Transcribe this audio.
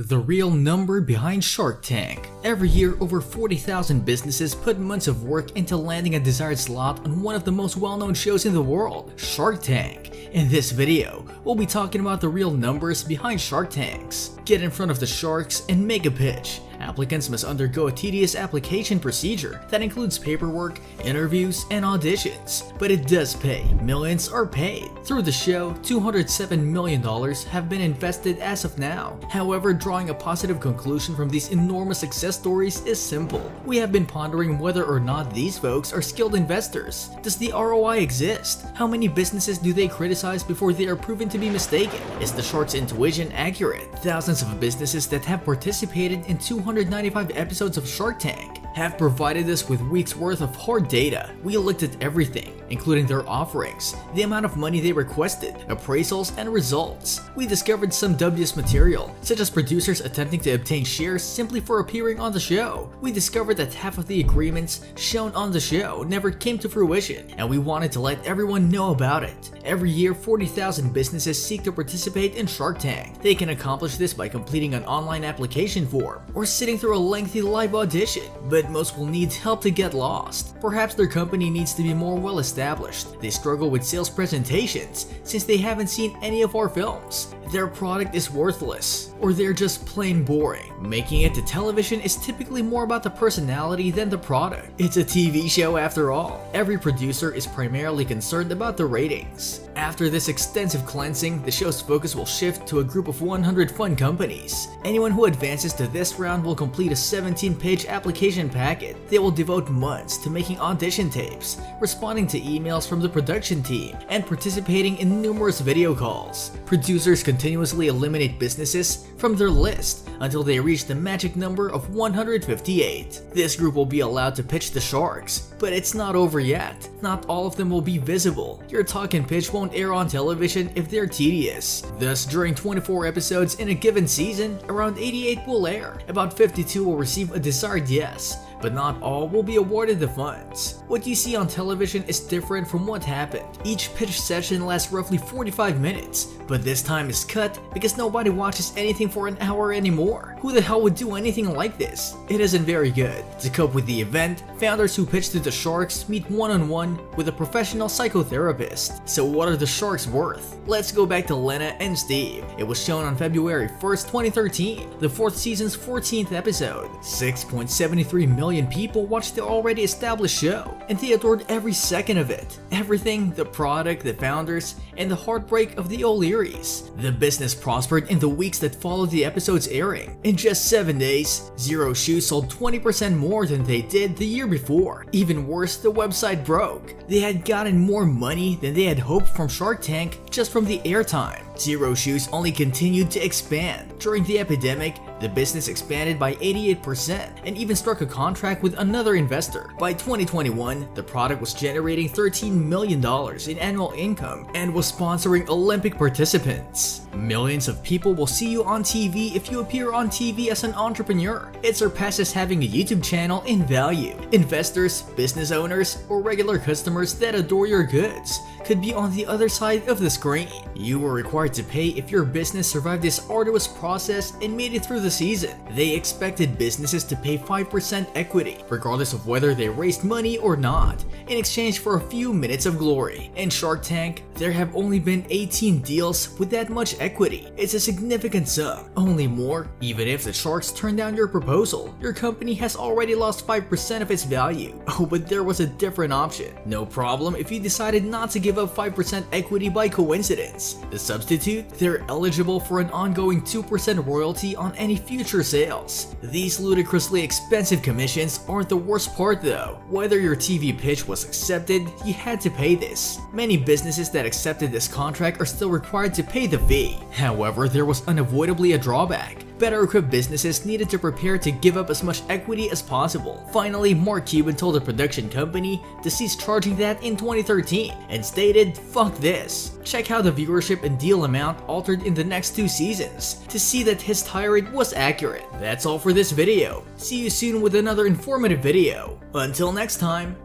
The real number behind Shark Tank. Every year, over 40,000 businesses put months of work into landing a desired slot on one of the most well-known shows in the world, Shark Tank. In this video, we'll be talking about the real numbers behind Shark Tanks. Get in front of the sharks and make a pitch. Applicants must undergo a tedious application procedure that includes paperwork, interviews, and auditions. But it does pay. Millions are paid. Through the show, $207 million have been invested as of now. However, drawing a positive conclusion from these enormous success stories is simple. We have been pondering whether or not these folks are skilled investors. Does the ROI exist? How many businesses do they criticize before they are proven to be mistaken? Is the shark's intuition accurate? Thousands of businesses that have participated in 295 episodes of Shark Tank have provided us with weeks worth of hard data. We looked at everything, including their offerings, the amount of money they requested, appraisals, and results. We discovered some dubious material, such as producers attempting to obtain shares simply for appearing on the show. We discovered that half of the agreements shown on the show never came to fruition, and we wanted to let everyone know about it. Every year, 40,000 businesses seek to participate in Shark Tank. They can accomplish this by completing an online application form or sitting through a lengthy live audition, but most will need help to get lost. Perhaps their company needs to be more well established. They struggle with sales presentations since they haven't seen any of our films. Their product is worthless, or they're just plain boring. Making it to television is typically more about the personality than the product. It's a TV show after all. Every producer is primarily concerned about the ratings. After this extensive cleansing, the show's focus will shift to a group of 100 fun companies. Anyone who advances to this round will complete a 17-page application packet. They will devote months to making audition tapes, responding to emails from the production team, and participating in numerous video calls. Producers continuously eliminate businesses from their list until they reach the magic number of 158. This group will be allowed to pitch the sharks, but it's not over yet. Not all of them will be visible. Your talk and pitch won't air on television if they're tedious. Thus, during 24 episodes in a given season, around 88 will air. About 52 will receive a desired yes, but not all will be awarded the funds. What you see on television is different from what happened. Each pitch session lasts roughly 45 minutes, but this time is cut because nobody watches anything for an hour anymore. Who the hell would do anything like this? It isn't very good. To cope with the event, founders who pitch to the sharks meet one-on-one with a professional psychotherapist. So what are the sharks worth? Let's go back to Lena and Steve. It was shown on February 1st, 2013, the 4th season's 14th episode. 6.73 million people watched the already established show, and they adored every second of it. Everything, the product, the founders, and the heartbreak of the O'Learys. The business prospered in the weeks that followed the episode's airing. In just 7 days, Zero Shoes sold 20% more than they did the year before. Even worse, the website broke. They had gotten more money than they had hoped from Shark Tank just from the airtime. Zero Shoes only continued to expand. During the epidemic, the business expanded by 88% and even struck a contract with another investor. By 2021, the product was generating $13 million in annual income and was sponsoring Olympic participants. Millions of people will see you on TV if you appear on TV as an entrepreneur. It surpasses having a YouTube channel in value. Investors, business owners, or regular customers that adore your goods could be on the other side of the screen. You were required to pay if your business survived this arduous process and made it through the season. They expected businesses to pay 5% equity, regardless of whether they raised money or not, in exchange for a few minutes of glory. In Shark Tank, there have only been 18 deals with that much equity. It's a significant sum. Only more, even if the sharks turn down your proposal, your company has already lost 5% of its value. Oh, but there was a different option. No problem if you decided not to give up 5% equity by coincidence. The substitute? They're eligible for an ongoing 2% royalty on any future sales. These ludicrously expensive commissions aren't the worst part though. Whether your TV pitch was accepted, you had to pay this. Many businesses that accepted this contract are still required to pay the fee. However, there was unavoidably a drawback. Better equipped businesses needed to prepare to give up as much equity as possible. Finally, Mark Cuban told the production company to cease charging that in 2013 and stated, "Fuck this." Check how the viewership and deal amount altered in the next 2 seasons to see that his tirade was accurate. That's all for this video. See you soon with another informative video. Until next time.